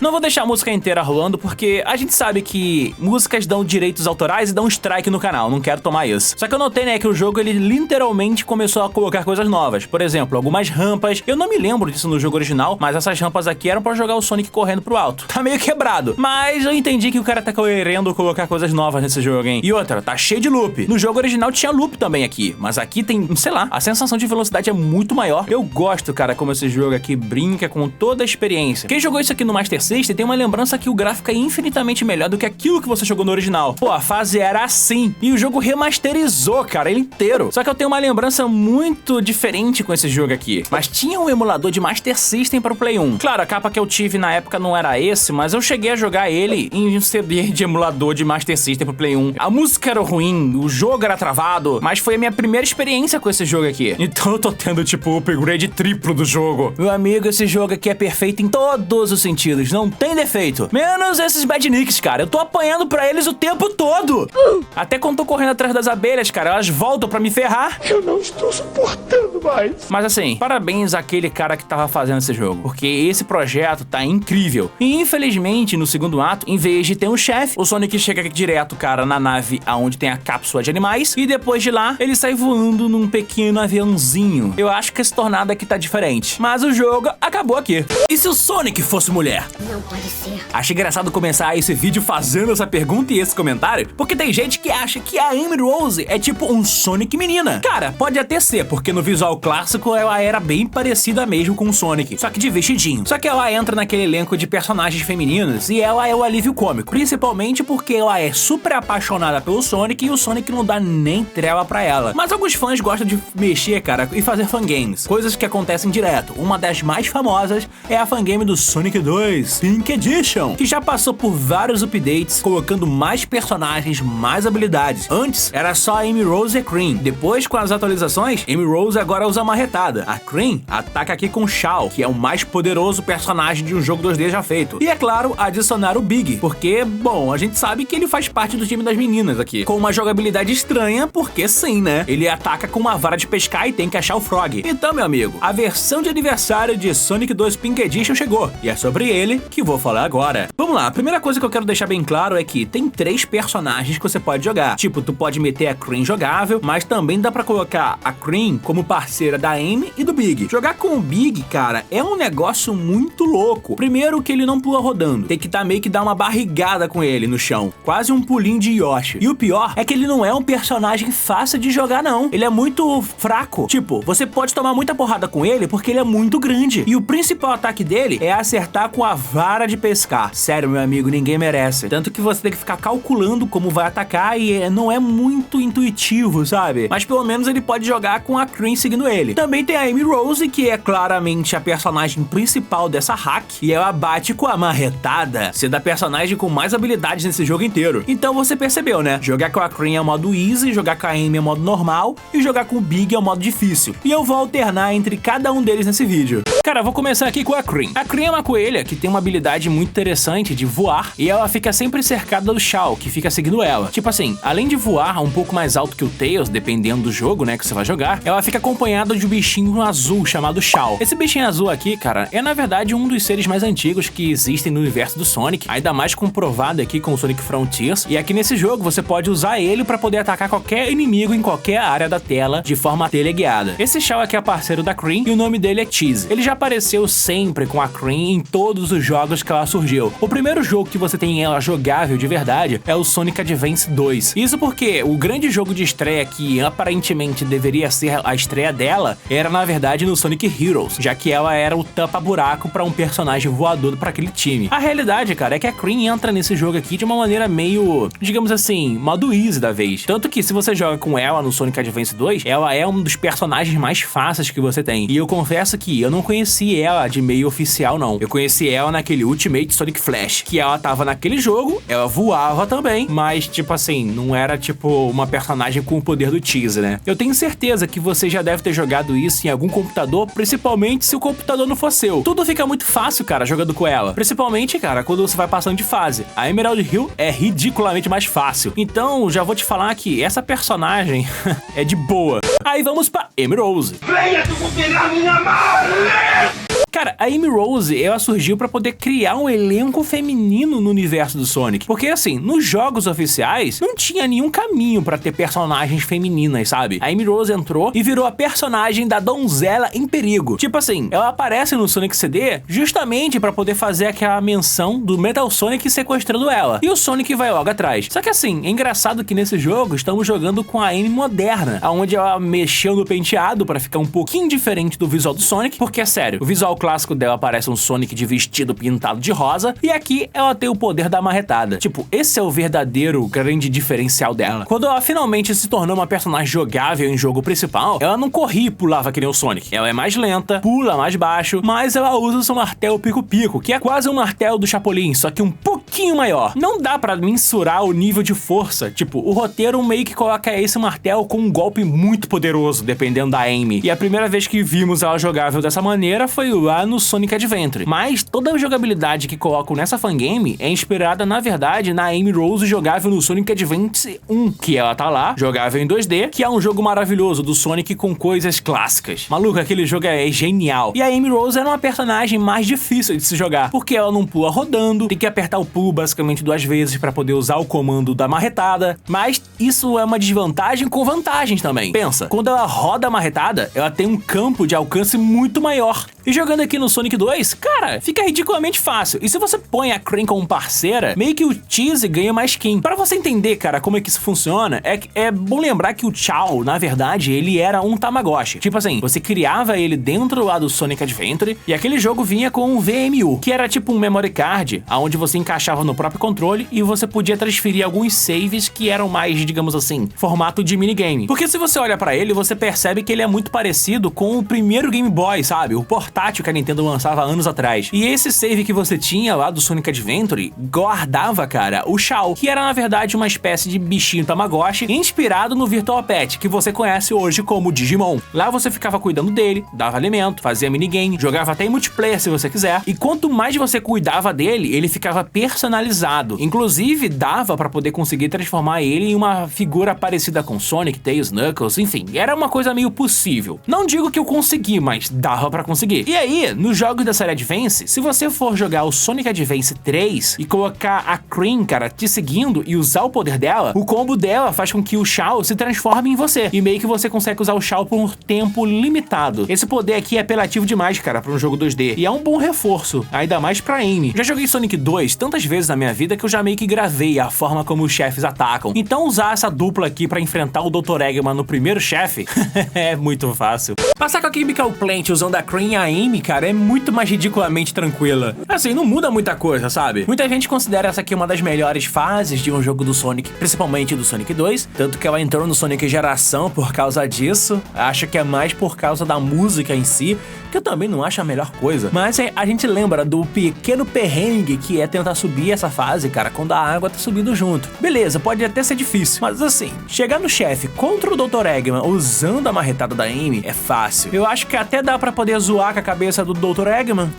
Não vou deixar a música inteira rolando porque a gente sabe que músicas dão direitos autorais e dão strike no canal, não quero tomar isso. Só que eu notei, né, que o jogo ele literalmente começou a colocar coisas novas. Por exemplo, algumas rampas. Eu não me lembro disso no jogo original, mas essas rampas aqui eram pra jogar o Sonic correndo pro alto. Tá meio quebrado, mas eu entendi que o cara tá querendo colocar coisas novas nesse jogo, hein. E outra, tá cheio de loop. No jogo original tinha loop também aqui, mas aqui tem, sei lá, a sensação de velocidade é muito maior. Eu gosto, cara, como esse jogo aqui brinca com toda a experiência. Quem jogou isso aqui no Master System tem uma lembrança que o gráfico é infinitamente melhor do que aquilo que você jogou no original. Pô, a fase era assim. E o jogo remasterizou, cara, ele inteiro. Só que eu tenho uma lembrança muito diferente com esse jogo aqui. Mas tinha um emulador de Master System para o Play 1. Claro, a capa que eu tive na época não era esse, mas eu cheguei a jogar ele em um CD de emulador de Master System pro Play 1. A música era ruim, o jogo era travado, mas foi a minha primeira experiência com esse jogo aqui. Então eu tô tendo, tipo, o upgrade triplo do jogo. Meu amigo, esse jogo aqui é perfeito em todos os sentidos. Não tem defeito. Menos esses badniks, cara. Eu tô apanhando pra eles o tempo todo. Até quando tô correndo atrás das abelhas, cara, elas voltam pra me ferrar. Eu não estou suportando mais. Mas assim, parabéns àquele cara que tava fazendo esse jogo, porque esse projeto tá incrível. E infelizmente, no segundo ato, em vez de ter um chefe, o Sonic chega direto, cara, na nave aonde tem a cápsula de animais, e depois de lá, ele sai voando num pequeno aviãozinho. Eu acho que esse tornado aqui tá diferente. Mas o jogo acabou aqui. E se o Sonic fosse mulher? Não pode ser. Achei engraçado começar esse vídeo fazendo essa pergunta e esse comentário, porque tem gente que acha que a Amy Rose é tipo um Sonic menina. Cara, pode até ser, porque no visual clássico ela era bem parecida mesmo com o Sonic, só que de vestidinho. Só que ela entra naquele elenco de personagens femininos e ela é o alívio cômico, principalmente porque ela é super apaixonada pelo Sonic e o Sonic não dá nem trela pra ela. Mas alguns fãs gostam de mexer, cara, e fazer fangames, coisas que acontecem direto. Uma das mais famosas é a fangame do Sonic 2 Pink Edition, que já passou por vários updates, colocando mais personagens, mais habilidades. Antes, era só a Amy Rose e a Cream. Depois, com as atualizações, Amy Rose agora usa marretada. A Cream ataca aqui com Shao, que é o mais poderoso personagem de um jogo 2D já feito. E é claro, adicionar o Big, porque, bom, a gente sabe que ele faz parte do time das meninas aqui. Com uma jogabilidade estranha, porque sim, né? Ele ataca com uma vara de pescar e tem que achar o Frog. Então, meu amigo, a versão de aniversário de Sonic 2 Pink Edition chegou. E é sobre ele que vou falar agora. Vamos lá, a primeira coisa que eu quero deixar bem claro é que tem 3 personagens que você pode jogar. Tipo, tu pode meter a Cream jogável, mas também dá pra colocar a Cream como parceira da Amy e do Big. Jogar com o Big, cara, é um negócio muito louco. Primeiro que ele não pula rodando, tem que meio que dar uma barrigada com ele no chão, quase um pulinho de Yoshi. E o pior é que ele não é um personagem fácil de jogar não, ele é muito fraco. Tipo, você pode tomar muita porrada com ele porque ele é muito grande. E o principal ataque dele é acertar com a vara de pescar. Sério, meu amigo, ninguém merece. Tanto que você tem que ficar calculando como vai atacar e não é muito intuitivo, sabe? Mas pelo menos ele pode jogar com a Cream seguindo ele. Também tem a Amy Rose, que é claramente a personagem principal dessa hack, e ela bate com a marretada, sendo a personagem com mais habilidades nesse jogo inteiro. Então você percebeu, né? Jogar com a Cream é o modo easy, jogar com a Amy é o modo normal, e jogar com o Big é o modo difícil. E eu vou alternar entre cada um deles nesse vídeo. Cara, vou começar aqui com a Cream. A Cream é uma coelha que tem uma habilidade muito interessante de voar, e ela fica sempre cercada do Shao, que fica seguindo ela. Tipo assim, além de voar um pouco mais alto que o Tails, dependendo do jogo, né, que você vai jogar, ela fica acompanhada de um bichinho azul chamado Shao. Esse bichinho azul aqui, cara, é na verdade um dos seres mais antigos que existem no universo do Sonic, ainda mais comprovado aqui com o Sonic Frontiers, e aqui nesse jogo você pode usar ele pra poder atacar qualquer inimigo em qualquer área da tela de forma teleguiada. Esse Shao aqui é parceiro da Cream e o nome dele é Cheese. Ele já já apareceu sempre com a Cream em todos os jogos que ela surgiu. O primeiro jogo que você tem ela jogável de verdade é o Sonic Advance 2. Isso porque o grande jogo de estreia que aparentemente deveria ser a estreia dela era na verdade no Sonic Heroes, já que ela era o tapa-buraco para um personagem voador para aquele time. A realidade, cara, é que a Cream entra nesse jogo aqui de uma maneira meio, digamos assim, modo easy da vez. Tanto que se você joga com ela no Sonic Advance 2, ela é um dos personagens mais fáceis que você tem. E eu confesso que eu não conheci ela de meio oficial, não. Eu conheci ela naquele Ultimate Sonic Flash, que ela tava naquele jogo, ela voava também, mas, tipo assim, não era, tipo, uma personagem com o poder do teaser, né? Eu tenho certeza que você já deve ter jogado isso em algum computador, principalmente se o computador não for seu. Tudo fica muito fácil, cara, jogando com ela. Principalmente, cara, quando você vai passando de fase. A Emerald Hill é ridiculamente mais fácil. Então, já vou te falar que essa personagem é de boa. Aí vamos pra Amy Rose. Venha, tu vou pegar minha mão! Cara, a Amy Rose, ela surgiu pra poder criar um elenco feminino no universo do Sonic. Porque, assim, nos jogos oficiais, não tinha nenhum caminho pra ter personagens femininas, sabe? A Amy Rose entrou e virou a personagem da donzela em perigo. Tipo assim, ela aparece no Sonic CD justamente pra poder fazer aquela menção do Metal Sonic sequestrando ela. E o Sonic vai logo atrás. Só que assim, é engraçado que nesse jogo estamos jogando com a Amy moderna, onde ela mexeu no penteado pra ficar um pouquinho diferente do visual do Sonic, porque é sério, o visual clássico dela parece um Sonic de vestido pintado de rosa, e aqui ela tem o poder da marretada. Tipo, esse é o verdadeiro grande diferencial dela. Quando ela finalmente se tornou uma personagem jogável em jogo principal, ela não corria e pulava que nem o Sonic. Ela é mais lenta, pula mais baixo, mas ela usa o seu martelo pico-pico, que é quase um martelo do Chapolin, só que um pouquinho maior. Não dá pra mensurar o nível de força. Tipo, o roteiro meio que coloca esse martelo com um golpe muito poderoso, dependendo da Amy. E a primeira vez que vimos ela jogável dessa maneira foi lá no Sonic Adventure. Mas toda a jogabilidade que colocam nessa fangame é inspirada, na verdade, na Amy Rose jogável no Sonic Advance 1, que ela tá lá, jogável em 2D, que é um jogo maravilhoso do Sonic com coisas clássicas. Maluco, aquele jogo é genial. E a Amy Rose era uma personagem mais difícil de se jogar, porque ela não pula rodando, tem que apertar o pulo basicamente 2 vezes pra poder usar o comando da marretada, mas isso é uma desvantagem com vantagens também. Pensa, quando ela roda a marretada, ela tem um campo de alcance muito maior. E jogando aqui no Sonic 2, cara, fica ridiculamente fácil. E se você põe a Cream como parceira, meio que o Cheese ganha mais skin. Pra você entender, cara, como é que isso funciona, é bom lembrar que o Chao, na verdade, ele era um Tamagotchi. Tipo assim, você criava ele dentro lá do Sonic Adventure, e aquele jogo vinha com um VMU, que era tipo um memory card, onde você encaixava no próprio controle e você podia transferir alguns saves que eram mais, digamos assim, formato de minigame. Porque se você olha pra ele, você percebe que ele é muito parecido com o primeiro Game Boy, sabe? O portátil que a Nintendo lançava anos atrás. E esse save que você tinha lá do Sonic Adventure guardava, cara, o Chao, que era na verdade uma espécie de bichinho Tamagotchi inspirado no Virtual Pet, que você conhece hoje como Digimon. Lá você ficava cuidando dele, dava alimento, fazia minigame, jogava até em multiplayer se você quiser. E quanto mais você cuidava dele, ele ficava personalizado. Inclusive, dava pra poder conseguir transformar ele em uma figura parecida com Sonic, Tails, Knuckles, enfim. Era uma coisa meio possível. Não digo que eu consegui, mas dava pra conseguir. E aí, nos jogos da série Advance, se você for jogar o Sonic Advance 3 e colocar a Cream, cara, te seguindo e usar o poder dela, o combo dela faz com que o Chao se transforme em você. E meio que você consegue usar o Chao por um tempo limitado. Esse poder aqui é apelativo demais, cara, pra um jogo 2D. E é um bom reforço, ainda mais pra Amy. Já joguei Sonic 2 tantas vezes na minha vida que eu já meio que gravei a forma como os chefes atacam. Então usar essa dupla aqui pra enfrentar o Dr. Eggman no primeiro chefe é muito fácil. Passar com a Chemical Plant usando a Cream e a Amy, cara, é muito mais ridiculamente tranquila. Assim, não muda muita coisa, sabe? Muita gente considera essa aqui uma das melhores fases de um jogo do Sonic, principalmente do Sonic 2, tanto que ela entrou no Sonic Geração por causa disso. Acho que é mais por causa da música em si, que eu também não acho a melhor coisa. Mas a gente lembra do pequeno perrengue que é tentar subir essa fase, cara, quando a água tá subindo junto. Beleza, pode até ser difícil, mas assim, chegar no chefe contra o Dr. Eggman usando a marretada da Amy é fácil. Eu acho que até dá pra poder zoar com a cabeça do Dr. Eggman.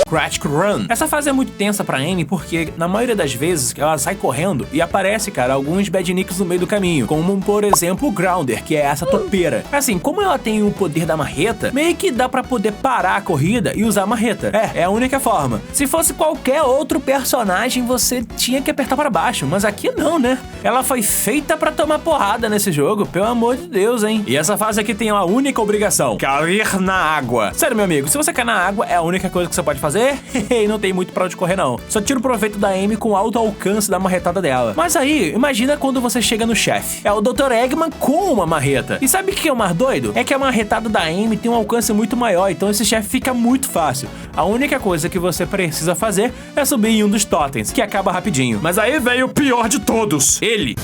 Crash Run. Essa fase é muito tensa pra Amy porque, na maioria das vezes, ela sai correndo e aparece, cara, alguns badniks no meio do caminho, como, por exemplo, o Grounder, que é essa topeira. Assim, como ela tem o poder da marreta, meio que dá pra poder parar a corrida e usar a marreta. É a única forma. Se fosse qualquer outro personagem, você tinha que apertar pra baixo, mas aqui não, né? Ela foi feita pra tomar porrada nesse jogo, pelo amor de Deus, hein? E essa fase aqui tem uma única obrigação: cair na água. Sério, meu amigo, se você cair na água, é a única coisa que você pode fazer e não tem muito pra onde correr, não. Só tira o proveito da Amy com alto alcance da marretada dela. Mas aí, imagina quando você chega no chefe. É o Dr. Eggman com uma marreta. E sabe o que é o mais doido? É que a marretada da Amy tem um alcance muito maior, então esse chefe fica muito fácil. A única coisa que você precisa fazer é subir em um dos totens, que acaba rapidinho. Mas aí veio o pior de todos. Ele.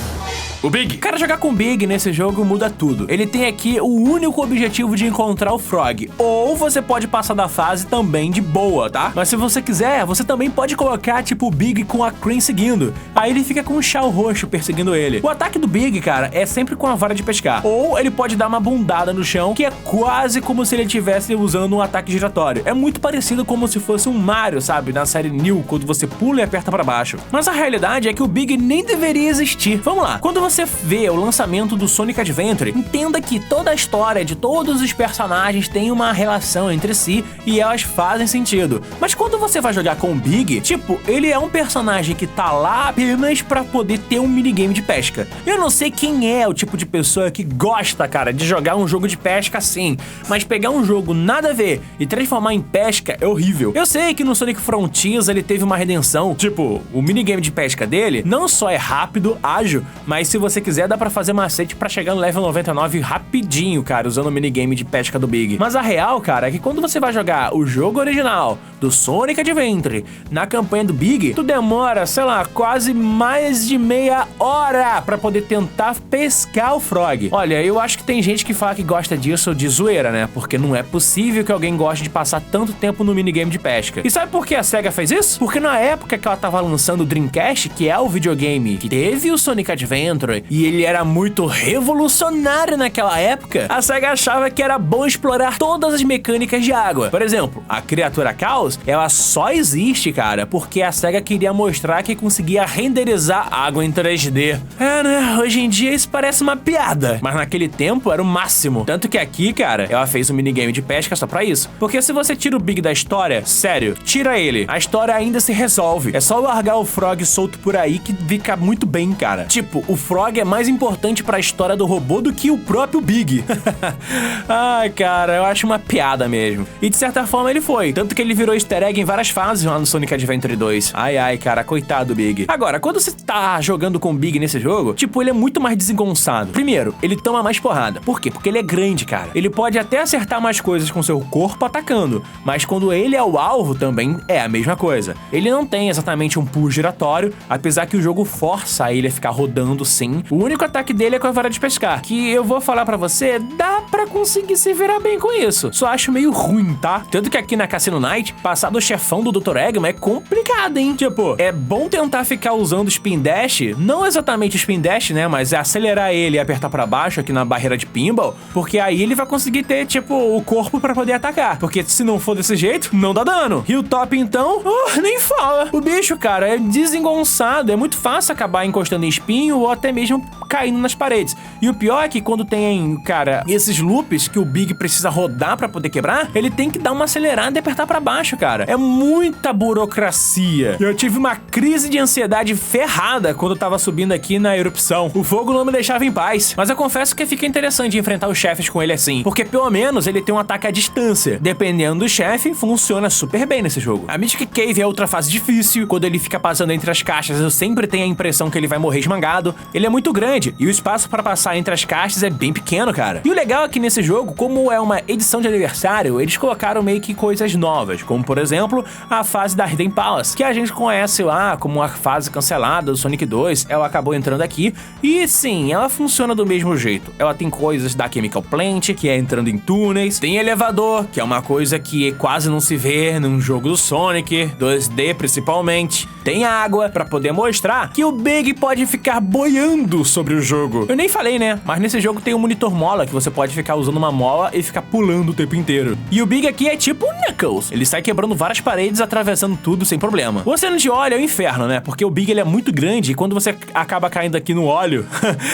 O Big. Cara, jogar com o Big nesse jogo muda tudo. Ele tem aqui o único objetivo de encontrar o Frog. Ou você pode passar da fase também de boa, tá? Mas se você quiser, você também pode colocar, tipo, o Big com a Cream seguindo. Aí ele fica com um chau roxo perseguindo ele. O ataque do Big, cara, é sempre com a vara de pescar. Ou ele pode dar uma bundada no chão, que é quase como se ele estivesse usando um ataque giratório. É muito parecido como se fosse um Mario, sabe? Na série New, quando você pula e aperta pra baixo. Mas a realidade é que o Big nem deveria existir. Vamos lá. Quando você vê o lançamento do Sonic Adventure, entenda que toda a história de todos os personagens tem uma relação entre si e elas fazem sentido. Mas quando você vai jogar com o Big, tipo, ele é um personagem que tá lá apenas pra poder ter um minigame de pesca. Eu não sei quem é o tipo de pessoa que gosta, cara, de jogar um jogo de pesca assim, mas pegar um jogo nada a ver e transformar em pesca é horrível. Eu sei que no Sonic Frontiers ele teve uma redenção, tipo, o minigame de pesca dele não só é rápido, ágil, mas se você quiser dá pra fazer macete pra chegar no level 99 rapidinho, cara, usando o minigame de pesca do Big. Mas a real, cara, é que quando você vai jogar o jogo original do Sonic Adventure na campanha do Big, tu demora, sei lá, quase mais de meia hora pra poder tentar pescar o Frog. Olha, eu acho que tem gente que fala que gosta disso de zoeira, né? Porque não é possível que alguém goste de passar tanto tempo no minigame de pesca. E sabe por que a SEGA fez isso? Porque na época que ela tava lançando o Dreamcast, que é o videogame que teve o Sonic Adventure, e ele era muito revolucionário naquela época, a SEGA achava que era bom explorar todas as mecânicas de água. Por exemplo, a criatura Caos, ela só existe, cara, porque a SEGA queria mostrar que conseguia renderizar água em 3D. É, né? Hoje em dia isso parece uma piada, mas naquele tempo era o máximo. Tanto que aqui, cara, ela fez um minigame de pesca só pra isso. Porque se você tira o Big da história, sério, tira ele, a história ainda se resolve. É só largar o Frog solto por aí que fica muito bem, cara. Tipo, o Frog é mais importante pra história do robô do que o próprio Big. Ai, cara, eu acho uma piada mesmo. E de certa forma ele foi. Tanto que ele virou easter egg em várias fases lá no Sonic Adventure 2. Ai, cara, coitado do Big. Agora, quando você tá jogando com o Big nesse jogo, tipo, ele é muito mais desengonçado. Primeiro, ele toma mais porrada. Por quê? Porque ele é grande, cara. Ele pode até acertar mais coisas com seu corpo atacando, mas quando ele é o alvo também é a mesma coisa. Ele não tem exatamente um pulo giratório, apesar que o jogo força ele a ficar rodando sim. O único ataque dele é com a vara de pescar, que eu vou falar pra você, dá pra conseguir se virar bem com isso. Só acho meio ruim, tá? Tanto que aqui na Cassino Night, passar do chefão do Dr. Eggman é complicado, hein? Tipo, é bom tentar ficar usando Spin Dash, não exatamente Spin Dash, né? Mas é acelerar ele e apertar pra baixo aqui na barreira de pinball, porque aí ele vai conseguir ter, tipo, o corpo pra poder atacar. Porque se não for desse jeito, não dá dano. Hilltop, então, nem fala. O bicho, cara, é desengonçado, é muito fácil acabar encostando em espinho ou até mesmo caindo nas paredes. E o pior é que quando tem, cara, esses loops que o Big precisa rodar pra poder quebrar, ele tem que dar uma acelerada e apertar pra baixo, cara. É muita burocracia. Eu tive uma crise de ansiedade ferrada quando eu tava subindo aqui na erupção. O fogo não me deixava em paz. Mas eu confesso que fica interessante enfrentar os chefes com ele assim, porque pelo menos ele tem um ataque à distância. Dependendo do chefe, funciona super bem nesse jogo. A Mystic Cave é outra fase difícil. Quando ele fica passando entre as caixas, eu sempre tenho a impressão que ele vai morrer esmagado. Ele é muito grande e o espaço pra passar entre as caixas é bem pequeno, cara. E o legal é que nesse jogo, como é uma edição de aniversário, eles colocaram meio que coisas novas, como por exemplo, a fase da Hidden Palace, que a gente conhece lá como a fase cancelada do Sonic 2, ela acabou entrando aqui, e sim, ela funciona do mesmo jeito. Ela tem coisas da Chemical Plant, que é entrando em túneis, tem elevador, que é uma coisa que quase não se vê num jogo do Sonic, 2D principalmente, tem água, pra poder mostrar que o Big pode ficar boiando sobre sobre o jogo. Eu nem falei, né? Mas nesse jogo tem um monitor mola que você pode ficar usando uma mola e ficar pulando o tempo inteiro. E o Big aqui é tipo o Knuckles. Ele sai quebrando várias paredes, atravessando tudo sem problema. O oceano de óleo é o inferno, né? Porque o Big ele é muito grande e quando você acaba caindo aqui no óleo,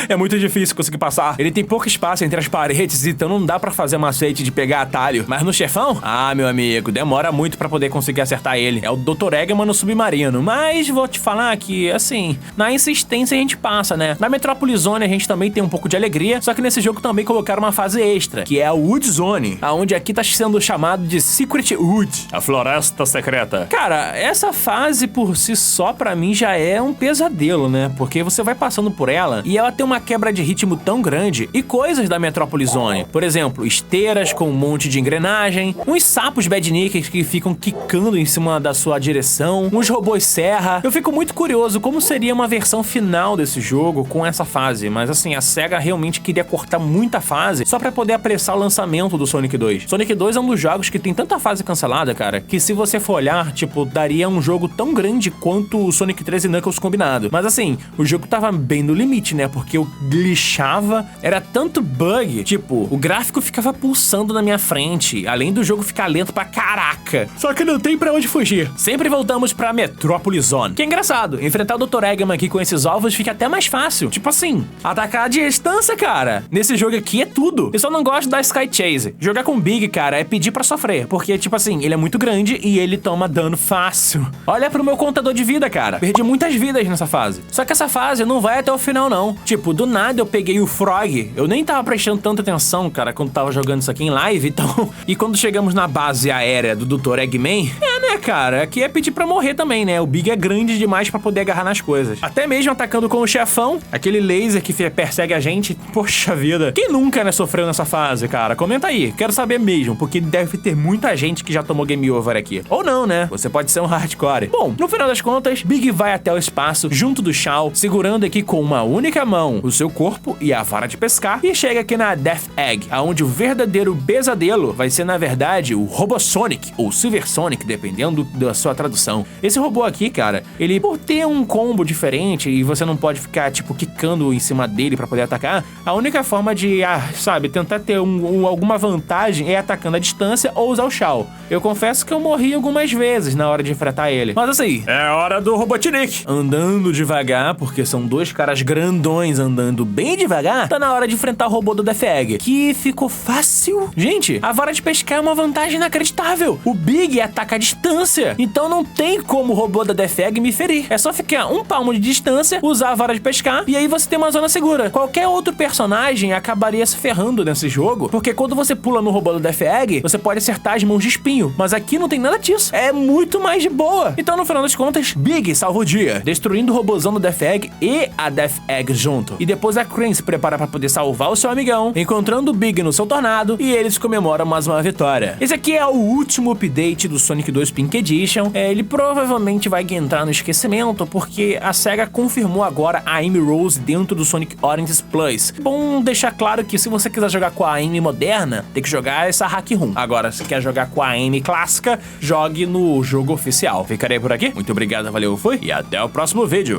é muito difícil conseguir passar. Ele tem pouco espaço entre as paredes, então não dá pra fazer macete de pegar atalho. Mas no chefão, meu amigo, demora muito pra poder conseguir acertar ele. É o Dr. Eggman no submarino. Mas vou te falar que, assim, na insistência a gente passa, né? Na Metropolis Zone a gente também tem um pouco de alegria, só que nesse jogo também colocaram uma fase extra, que é a Wood Zone, aonde aqui tá sendo chamado de Secret Wood, a floresta secreta. Cara, essa fase por si só pra mim já é um pesadelo, né? Porque você vai passando por ela e ela tem uma quebra de ritmo tão grande e coisas da Metropolis Zone. Por exemplo, esteiras com um monte de engrenagem, uns sapos badniks que ficam quicando em cima da sua direção, uns robôs serra. Eu fico muito curioso como seria uma versão final desse jogo com essa fase, mas assim, a SEGA realmente queria cortar muita fase só pra poder apressar o lançamento do Sonic 2. Sonic 2 é um dos jogos que tem tanta fase cancelada, cara, que se você for olhar, tipo, daria um jogo tão grande quanto o Sonic 3 e Knuckles combinado. Mas assim, o jogo tava bem no limite, né? Porque eu glitchava, era tanto bug, tipo, o gráfico ficava pulsando na minha frente, além do jogo ficar lento pra caraca. Só que não tem pra onde fugir. Sempre voltamos pra Metropolis Zone. Que é engraçado, enfrentar o Dr. Eggman aqui com esses ovos fica até mais fácil. Tipo assim, atacar a distância, cara. Nesse jogo aqui é tudo. Eu só não gosto da Sky Chase. Jogar com o Big, cara, é pedir pra sofrer. Porque, tipo assim, ele é muito grande e ele toma dano fácil. Olha pro meu contador de vida, cara. Perdi muitas vidas nessa fase. Só que essa fase não vai até o final, não. Tipo, do nada eu peguei o Frog. Eu nem tava prestando tanta atenção, cara, quando tava jogando isso aqui em live, então... E quando chegamos na base aérea do Dr. Eggman... né, cara? Aqui é pedir pra morrer também, né? O Big é grande demais pra poder agarrar nas coisas. Até mesmo atacando com o chefão, aquele laser que persegue a gente. Poxa vida. Quem nunca, né, sofreu nessa fase, cara? Comenta aí. Quero saber mesmo, porque deve ter muita gente que já tomou game over aqui. Ou não, né? Você pode ser um hardcore. Bom, no final das contas, Big vai até o espaço, junto do Shao, segurando aqui com uma única mão o seu corpo e a vara de pescar, e chega aqui na Death Egg, onde o verdadeiro pesadelo vai ser, na verdade, o Robosonic, ou Silver Sonic, dependendo da sua tradução. Esse robô aqui, cara, ele, por ter um combo diferente e você não pode ficar, tipo, quicando em cima dele pra poder atacar, a única forma de, sabe, tentar ter alguma vantagem é atacando à distância ou usar o Shao. Eu confesso que eu morri algumas vezes na hora de enfrentar ele. Mas assim, é hora do Robotnik. Andando devagar, porque são dois caras grandões andando bem devagar, tá na hora de enfrentar o robô do Death Egg, que ficou fácil. Gente, a vara de pescar é uma vantagem inacreditável. O Big ataca à distância, então não tem como o robô da Death Egg me ferir. É só ficar um palmo de distância, usar a vara de pescar, e aí você tem uma zona segura. Qualquer outro personagem acabaria se ferrando nesse jogo, porque quando você pula no robô do Death Egg, você pode acertar as mãos de espinho, mas aqui não tem nada disso. É muito mais de boa. Então, no final das contas, Big salva o dia, destruindo o robôzão do Death Egg e a Death Egg junto. E depois a Crane se prepara pra poder salvar o seu amigão, encontrando o Big no seu tornado, e eles comemoram mais uma vitória. Esse aqui é o último update do Sonic 2 Pink Edition. Ele provavelmente vai entrar no esquecimento, porque a SEGA confirmou agora a Amy Rose dentro do Sonic Origins Plus. Bom deixar claro que se você quiser jogar com a Amy moderna, tem que jogar essa Hack Room. Agora, se quer jogar com a Amy clássica, jogue no jogo oficial. Ficarei por aqui. Muito obrigado, valeu, fui, e até o próximo vídeo.